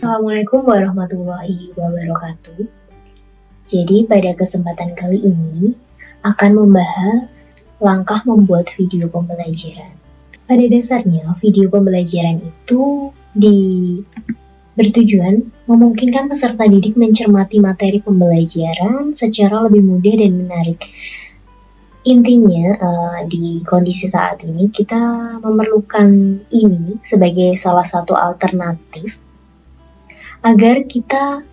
Assalamualaikum warahmatullahi wabarakatuh. Jadi pada kesempatan kali ini akan membahas langkah membuat video pembelajaran. Pada dasarnya video pembelajaran itu bertujuan memungkinkan peserta didik mencermati materi pembelajaran secara lebih mudah dan menarik. Intinya di kondisi saat ini kita memerlukan ini sebagai salah satu alternatif agar kita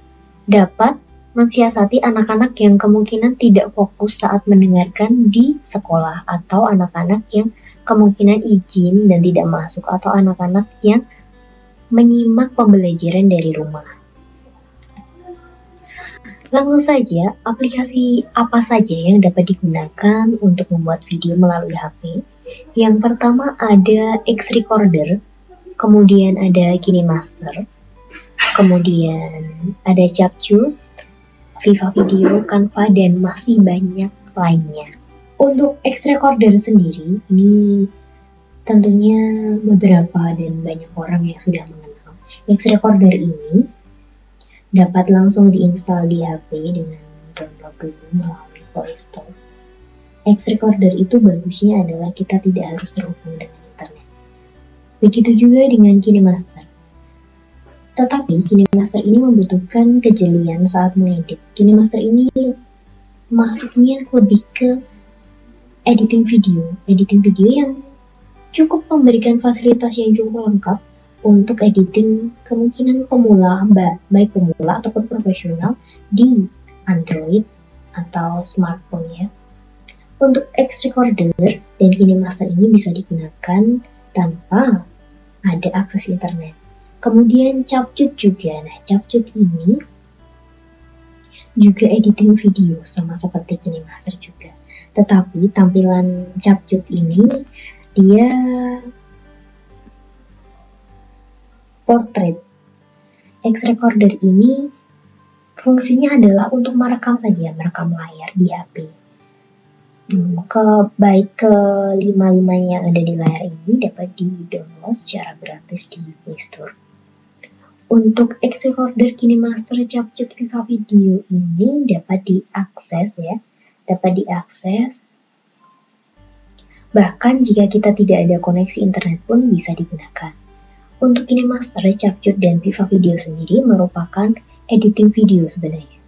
dapat mensiasati anak-anak yang kemungkinan tidak fokus saat mendengarkan di sekolah, atau anak-anak yang kemungkinan izin dan tidak masuk, atau anak-anak yang menyimak pembelajaran dari rumah. Langsung saja, aplikasi apa saja yang dapat digunakan untuk membuat video melalui HP? Yang pertama ada X-Recorder, kemudian ada KineMaster, kemudian ada Capcut, Viva Video, Canva, dan masih banyak lainnya. Untuk X-Recorder sendiri, ini tentunya beberapa dan banyak orang yang sudah mengenal. X-Recorder ini dapat langsung diinstal di HP dengan download dulu melalui Play Store. X-Recorder itu bagusnya adalah kita tidak harus terhubung dengan internet. Begitu juga dengan KineMaster. Tetapi KineMaster ini membutuhkan kejelian saat mengedit. KineMaster ini masuknya lebih ke editing video yang cukup memberikan fasilitas yang cukup lengkap untuk editing kemungkinan pemula, baik pemula ataupun profesional di Android atau smartphone ya. Untuk X-Recorder dan KineMaster ini bisa digunakan tanpa ada akses internet. Kemudian Capcut juga. Nah, Capcut ini juga editing video sama seperti KineMaster juga. Tetapi tampilan Capcut ini dia portrait. X-Recorder ini fungsinya adalah untuk merekam saja, merekam layar di HP. Baik kelima-lima yang ada di layar ini dapat di-download secara gratis di Play Store. Untuk X-Recorder, KineMaster, Capcut, Viva Video ini dapat diakses. Bahkan jika kita tidak ada koneksi internet pun bisa digunakan. Untuk KineMaster, Capcut, dan Viva Video sendiri merupakan editing video sebenarnya.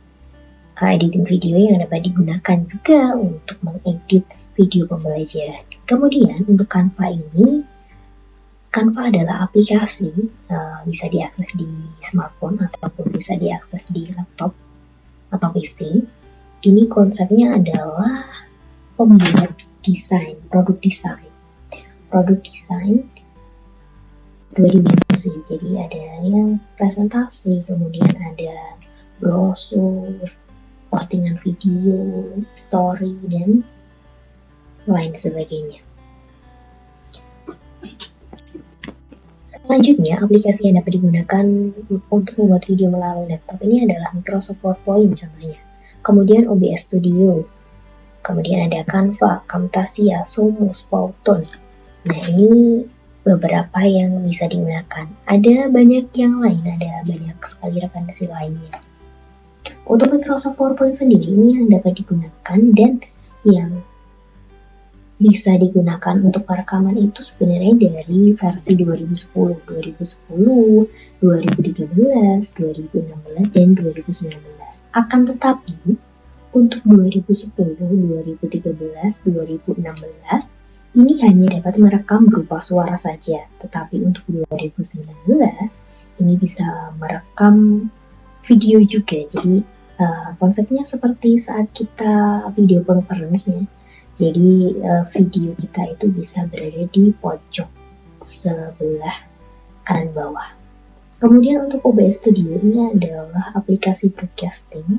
Editing video yang dapat digunakan juga untuk mengedit video pembelajaran. Kemudian untuk Canva ini, Canva adalah aplikasi, bisa diakses di smartphone ataupun bisa diakses di laptop atau PC. Ini konsepnya adalah pembuat desain, produk desain 2 dimensi. Jadi ada yang presentasi, kemudian ada brosur, postingan video, story, dan lain sebagainya. Selanjutnya, aplikasi yang dapat digunakan untuk membuat video melalui laptop ini adalah Microsoft PowerPoint contohnya. Kemudian OBS Studio. Kemudian ada Canva, Camtasia, Somos, Powtoon. Nah, ini beberapa yang bisa digunakan. Ada banyak yang lain, ada banyak sekali referensi lainnya. Untuk Microsoft PowerPoint sendiri ini yang dapat digunakan dan yang bisa digunakan untuk perekaman itu sebenarnya dari versi 2010, 2013, 2016, dan 2019. Akan tetapi, untuk 2010, 2013, 2016, ini hanya dapat merekam berupa suara saja. Tetapi untuk 2019, ini bisa merekam video juga. Jadi, konsepnya seperti saat kita video conference-nya. Jadi video kita itu bisa berada di pojok sebelah kanan bawah. Kemudian untuk OBS Studio ini adalah aplikasi broadcasting.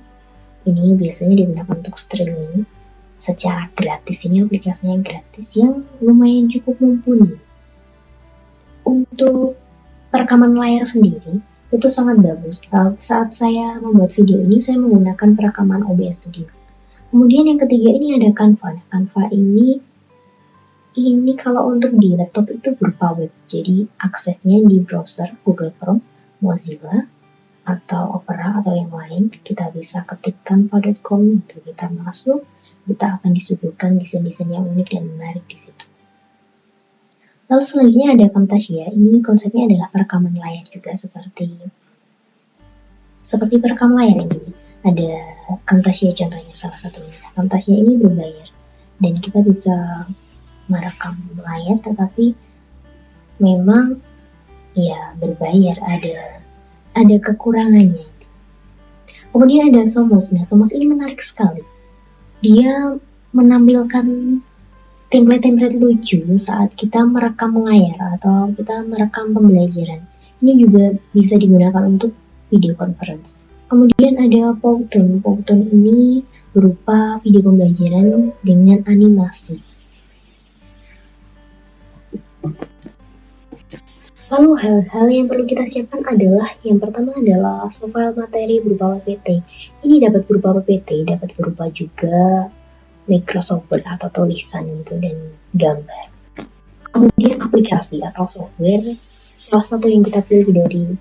Ini biasanya digunakan untuk streaming secara gratis. Ini aplikasinya gratis yang lumayan cukup mumpuni. Untuk perekaman layar sendiri itu sangat bagus. Saat saya membuat video ini saya menggunakan perekaman OBS Studio. Kemudian yang ketiga ini ada Canva. Canva ini Ini kalau untuk di laptop itu berupa web, jadi aksesnya di browser Google Chrome, Mozilla, atau Opera atau yang lain. Kita bisa ketik canva.com, untuk kita masuk, kita akan disuguhkan desain-desain yang unik dan menarik di situ. Lalu selanjutnya ada Camtasia. Ini konsepnya adalah perekaman layar juga seperti perekam layar ini. Ada Camtasia contohnya salah satunya. Camtasia ini berbayar dan kita bisa merekam layar, tetapi memang ya berbayar, ada kekurangannya. Kemudian ada Somos. Nah, Somos ini menarik sekali. Dia menampilkan template-template lucu saat kita merekam layar atau kita merekam pembelajaran. Ini juga bisa digunakan untuk video conference. Kemudian ada Powtoon. Powtoon ini berupa video pembelajaran dengan animasi. Lalu hal-hal yang perlu kita siapkan adalah, yang pertama adalah file materi berupa PPT. Ini dapat berupa PPT, dapat berupa juga Microsoft Word atau tulisan itu dan gambar. Kemudian aplikasi atau software, salah satu yang kita pilih dari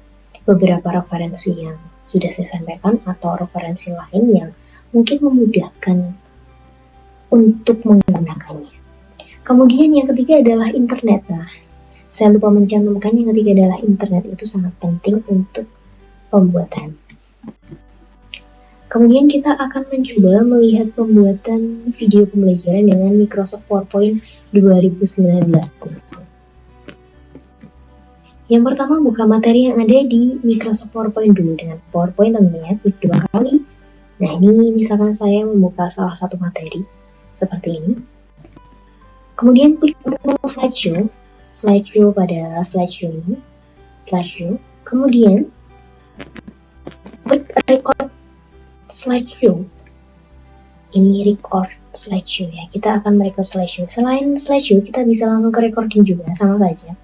beberapa referensi yang sudah saya sampaikan atau referensi lain yang mungkin memudahkan untuk menggunakannya. Kemudian yang ketiga adalah internet. Nah, saya lupa mencantumkan yang ketiga adalah internet, itu sangat penting untuk pembuatan. Kemudian kita akan mencoba melihat pembuatan video pembelajaran dengan Microsoft PowerPoint 2019 khususnya. Yang pertama, buka materi yang ada di Microsoft PowerPoint dulu. Dengan PowerPoint tentunya klik 2 kali. Nah, ini misalkan saya membuka salah satu materi seperti ini. Kemudian klik slideshow pada slideshow ini, kemudian klik record slideshow. Ini record slideshow ya, kita akan merecord slideshow. Selain slideshow, kita bisa langsung ke recording juga, sama saja.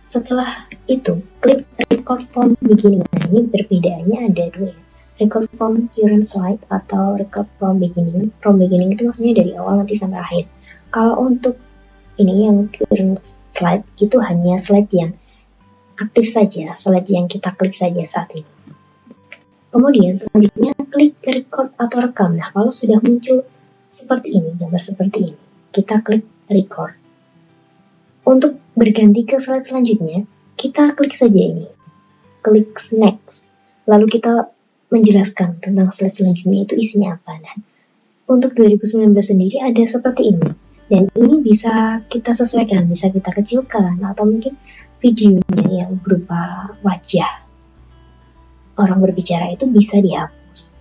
Setelah itu, klik record from beginning. Nah, ini perbedaannya ada dua ya. Record from current slide atau record from beginning. From beginning itu maksudnya dari awal nanti sampai akhir. Kalau untuk ini yang current slide itu hanya slide yang aktif saja, slide yang kita klik saja saat ini. Kemudian selanjutnya klik record atau rekam. Nah, kalau sudah muncul seperti ini, gambar seperti ini, kita klik record. Untuk berganti ke slide selanjutnya, kita klik saja ini, klik next. Lalu kita menjelaskan tentang slide selanjutnya itu isinya apa. Nah, untuk 2019 sendiri ada seperti ini. Dan ini bisa kita sesuaikan, bisa kita kecilkan, atau mungkin videonya yang berupa wajah orang berbicara itu bisa dihapus.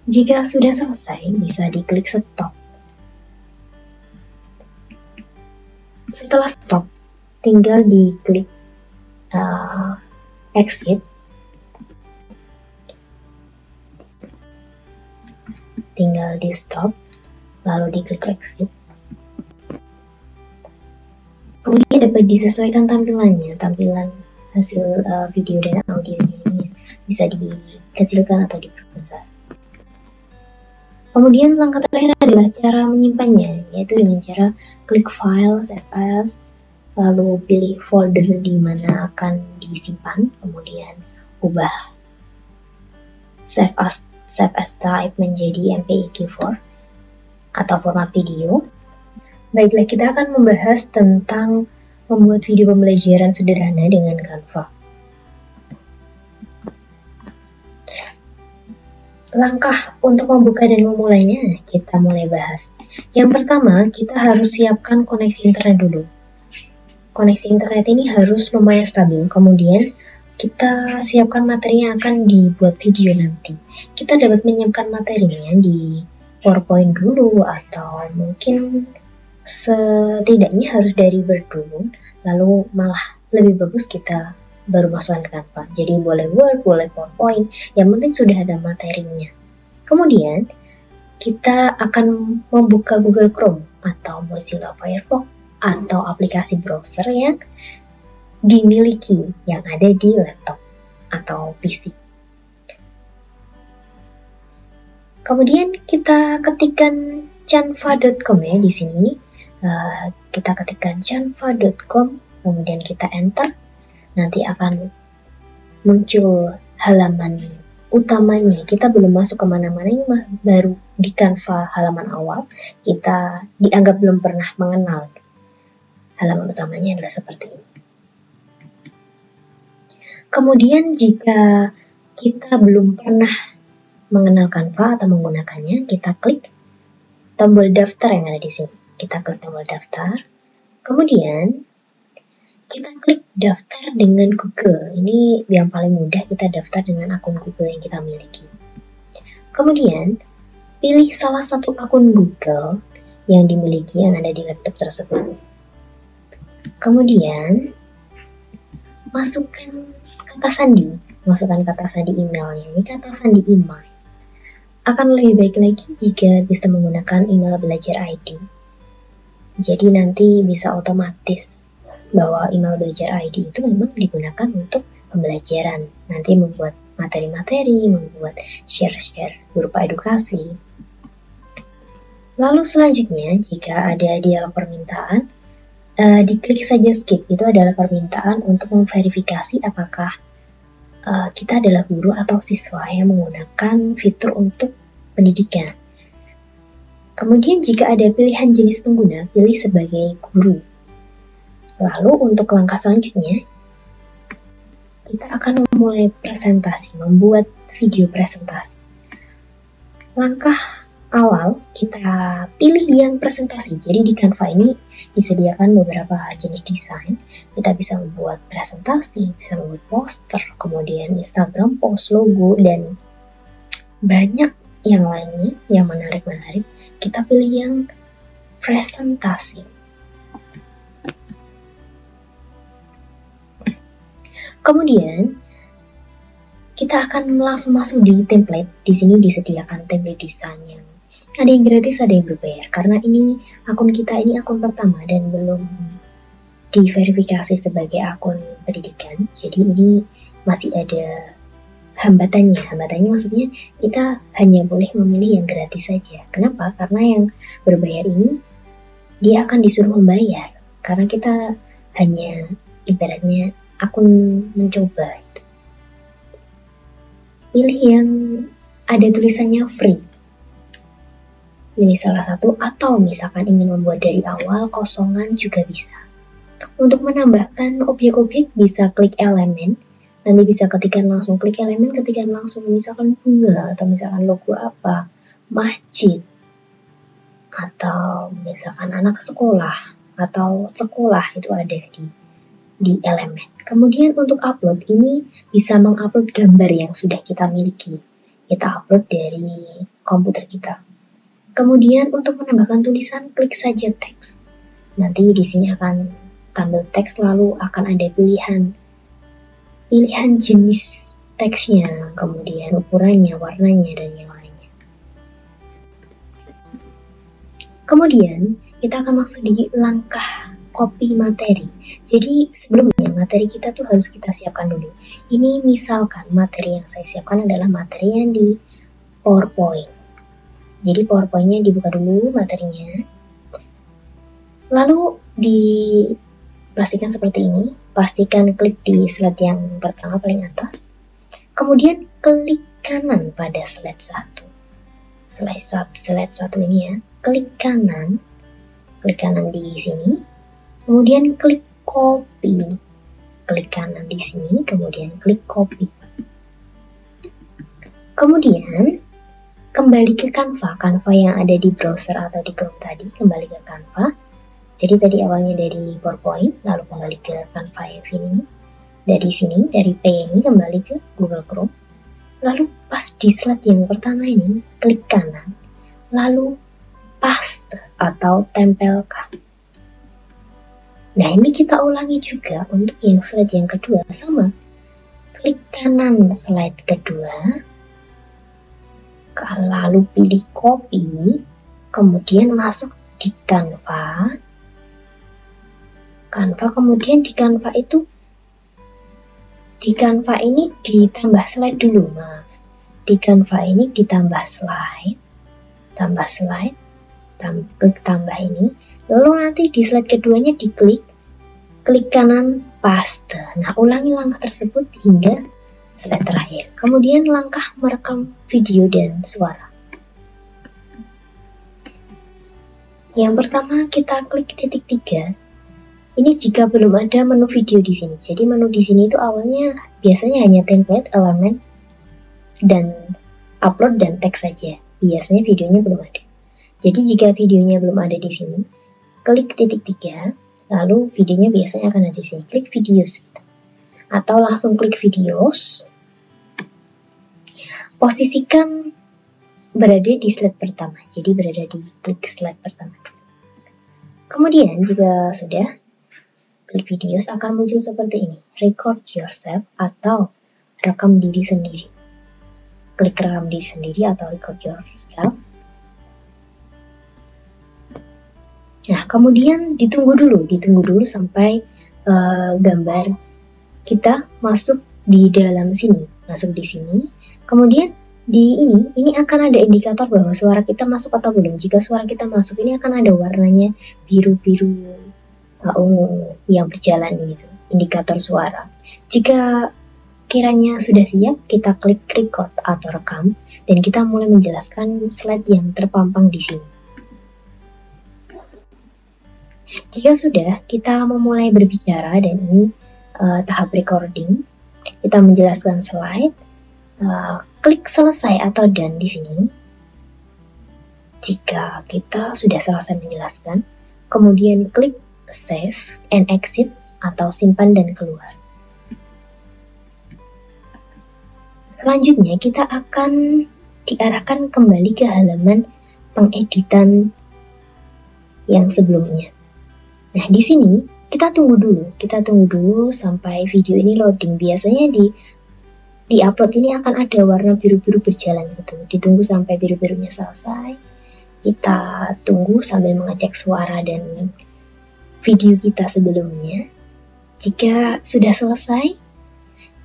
Jika sudah selesai, bisa diklik stop. Setelah stop, tinggal diklik exit. Tinggal di stop, lalu diklik exit. Kemudian dapat disesuaikan tampilannya, tampilan hasil video dan audionya ini bisa dikecilkan atau diperbesar. Kemudian langkah terakhir adalah cara menyimpannya, yaitu dengan cara klik file, save as, lalu pilih folder di mana akan disimpan, kemudian ubah save as type menjadi MPEG-4 atau format video. Baiklah, kita akan membahas tentang membuat video pembelajaran sederhana dengan Canva. Langkah untuk membuka dan memulainya, kita mulai bahas. Yang pertama, kita harus siapkan koneksi internet dulu. Koneksi internet ini harus lumayan stabil, kemudian kita siapkan materi yang akan dibuat video nanti. Kita dapat menyiapkan materinya di PowerPoint dulu, atau mungkin setidaknya harus dari Word dulu, lalu malah lebih bagus kita baru masukkan Canva. Jadi boleh Word, boleh PowerPoint, yang penting sudah ada materinya. Kemudian kita akan membuka Google Chrome atau Mozilla Firefox atau aplikasi browser yang dimiliki, yang ada di laptop atau PC. Kemudian kita ketikkan canva.com ya di sini. Kita ketikkan canva.com, kemudian kita enter, nanti akan muncul halaman utamanya. Kita belum masuk kemana-mana, ini baru di Canva halaman awal, kita dianggap belum pernah mengenal. Halaman utamanya adalah seperti ini. Kemudian jika kita belum pernah mengenal Canva atau menggunakannya, kita klik tombol daftar yang ada di sini. Kita klik tombol daftar, kemudian kita klik daftar dengan Google. Ini yang paling mudah, kita daftar dengan akun Google yang kita miliki. Kemudian pilih salah satu akun Google yang dimiliki yang ada di laptop tersebut. Kemudian masukkan kata sandi emailnya. Ini kata sandi email. Akan lebih baik lagi jika bisa menggunakan email belajar ID. Jadi nanti bisa otomatis bahwa email belajar ID itu memang digunakan untuk pembelajaran. Nanti membuat materi-materi, membuat share-share berupa edukasi. Lalu selanjutnya, jika ada dialog permintaan, diklik saja skip. Itu adalah permintaan untuk memverifikasi apakah kita adalah guru atau siswa yang menggunakan fitur untuk pendidikan. Kemudian jika ada pilihan jenis pengguna, pilih sebagai guru. Lalu untuk langkah selanjutnya, kita akan memulai presentasi, membuat video presentasi. Langkah awal, kita pilih yang presentasi. Jadi di Canva ini disediakan beberapa jenis desain. Kita bisa membuat presentasi, bisa membuat poster, kemudian Instagram post, logo, dan banyak yang lainnya yang menarik-menarik. Kita pilih yang presentasi. Kemudian kita akan langsung masuk di template. Di sini disediakan template desain yang ada yang gratis, ada yang berbayar. Karena ini akun kita, ini akun pertama dan belum diverifikasi sebagai akun pendidikan. Jadi ini masih ada hambatannya. Hambatannya maksudnya kita hanya boleh memilih yang gratis saja. Kenapa? Karena yang berbayar ini dia akan disuruh membayar. Karena kita hanya ibaratnya akun mencoba. Pilih yang ada tulisannya free. Pilih salah satu, atau misalkan ingin membuat dari awal kosongan juga bisa. Untuk menambahkan objek-objek bisa klik elemen. Nanti bisa ketikan langsung, klik elemen, ketikan langsung misalkan bunga, atau misalkan logo apa, masjid, atau misalkan anak sekolah, atau sekolah, itu ada di elemen. Kemudian untuk upload, ini bisa mengupload gambar yang sudah kita miliki. Kita upload dari komputer kita. Kemudian untuk menambahkan tulisan, klik saja teks. Nanti di sini akan tampil teks, lalu akan ada pilihan jenis teksnya, kemudian ukurannya, warnanya, dan yang lainnya. Kemudian kita akan masuk di langkah copy materi. Jadi sebelumnya materi kita tuh harus kita siapkan dulu. Ini misalkan materi yang saya siapkan adalah materi yang di PowerPoint. Jadi PowerPoint-nya dibuka dulu materinya. Lalu dipastikan seperti ini. Pastikan klik di slide yang pertama paling atas. Kemudian klik kanan pada slide 1. Slide 1 ini ya. Klik kanan di sini. Kemudian klik copy. Klik kanan di sini, kemudian klik copy. Kemudian kembali ke Canva yang ada di browser atau di Chrome tadi, kembali ke Canva. Jadi tadi awalnya dari PowerPoint, lalu kembali ke Canva yang sini nih. Dari sini, dari P ini kembali ke Google Chrome. Lalu pas di slide yang pertama ini, klik kanan. Lalu paste atau tempelkan. Nah ini kita ulangi juga untuk yang slide yang kedua, sama. Klik kanan slide kedua. Lalu pilih copy. Kemudian masuk di Canva. Kemudian di Canva ini ditambah slide dulu, maaf. Di Canva ini ditambah slide, klik tambah ini, lalu nanti di slide keduanya klik kanan paste. Nah, ulangi langkah tersebut hingga slide terakhir. Kemudian langkah merekam video dan suara. Yang pertama kita klik titik 3. Ini jika belum ada menu video di sini. Jadi menu di sini itu awalnya biasanya hanya template, elemen, dan upload dan teks saja. Biasanya videonya belum ada. Jadi jika videonya belum ada di sini, klik titik 3, lalu videonya biasanya akan ada di sini. Klik videos. Atau langsung klik videos. Posisikan berada di slide pertama. Jadi berada di klik slide pertama. Kemudian jika sudah, klik videos akan muncul seperti ini. Record yourself atau rekam diri sendiri. Klik rekam diri sendiri atau record yourself. Nah, kemudian ditunggu dulu sampai gambar kita masuk di dalam sini, masuk di sini. Kemudian di ini akan ada indikator bahwa suara kita masuk atau belum. Jika suara kita masuk, ini akan ada warnanya biru-biru ungu yang berjalan gitu, indikator suara. Jika kiranya sudah siap, kita klik record atau rekam dan kita mulai menjelaskan slide yang terpampang di sini. Jika sudah, kita memulai berbicara dan ini tahap recording. Kita menjelaskan slide. Klik selesai atau done di sini. Jika kita sudah selesai menjelaskan, kemudian klik save and exit atau simpan dan keluar. Selanjutnya kita akan diarahkan kembali ke halaman pengeditan yang sebelumnya. Nah, di sini kita tunggu dulu sampai video ini loading. Biasanya di upload ini akan ada warna biru-biru berjalan gitu. Ditunggu sampai biru-birunya selesai. Kita tunggu sambil mengecek suara dan video kita sebelumnya. Jika sudah selesai,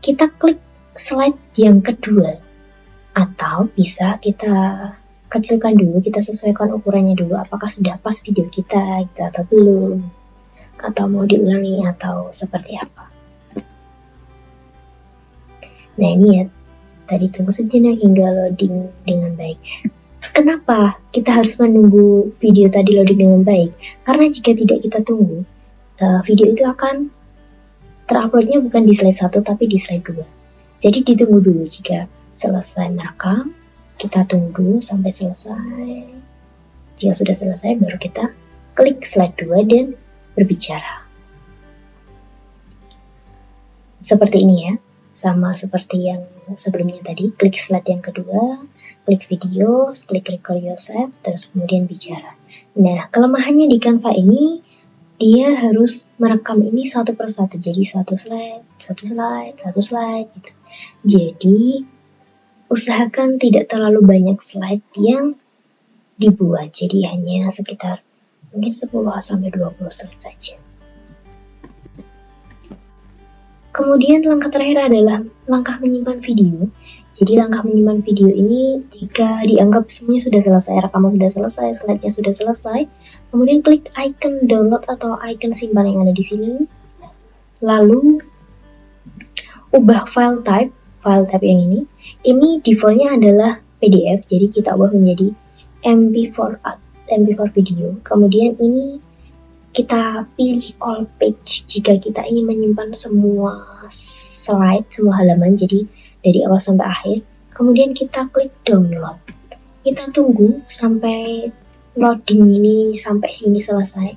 kita klik slide yang kedua. Atau bisa kita kecilkan dulu, kita sesuaikan ukurannya dulu. Apakah sudah pas video kita gitu, atau belum. Atau mau diulangi atau seperti apa. Nah, ini ya, tadi tunggu sejenak hingga loading dengan baik. Kenapa kita harus menunggu video tadi loading dengan baik? Karena jika tidak kita tunggu, video itu akan teruploadnya bukan di slide 1 tapi di slide 2. Jadi ditunggu dulu. Jika selesai merekam, kita tunggu sampai selesai. Jika sudah selesai, baru kita klik slide 2 dan berbicara. Seperti ini ya. Sama seperti yang sebelumnya tadi, klik slide yang kedua, klik video, klik record yourself, terus kemudian bicara. Nah, kelemahannya di Canva ini, dia harus merekam ini satu persatu, jadi satu slide gitu. Jadi, usahakan tidak terlalu banyak slide yang dibuat, jadi hanya sekitar mungkin 10-20 slide saja. Kemudian langkah terakhir adalah langkah menyimpan video. Jadi langkah menyimpan video ini jika dianggap semuanya sudah selesai, rekaman sudah selesai, slide-nya sudah selesai, kemudian klik icon download atau icon simpan yang ada di sini. Lalu ubah file type yang ini. Ini defaultnya adalah PDF, jadi kita ubah menjadi MP4 video. Kemudian ini kita pilih all page jika kita ingin menyimpan semua slide, semua halaman, jadi dari awal sampai akhir. Kemudian kita klik download. Kita tunggu sampai loading ini sampai ini selesai.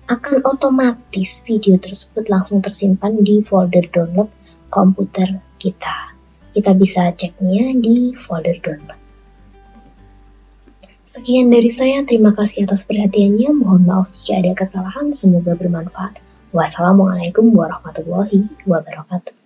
Akan otomatis video tersebut langsung tersimpan di folder download komputer kita. Kita bisa ceknya di folder download. Sekian dari saya, terima kasih atas perhatiannya. Mohon maaf jika ada kesalahan, semoga bermanfaat. Wassalamualaikum warahmatullahi wabarakatuh.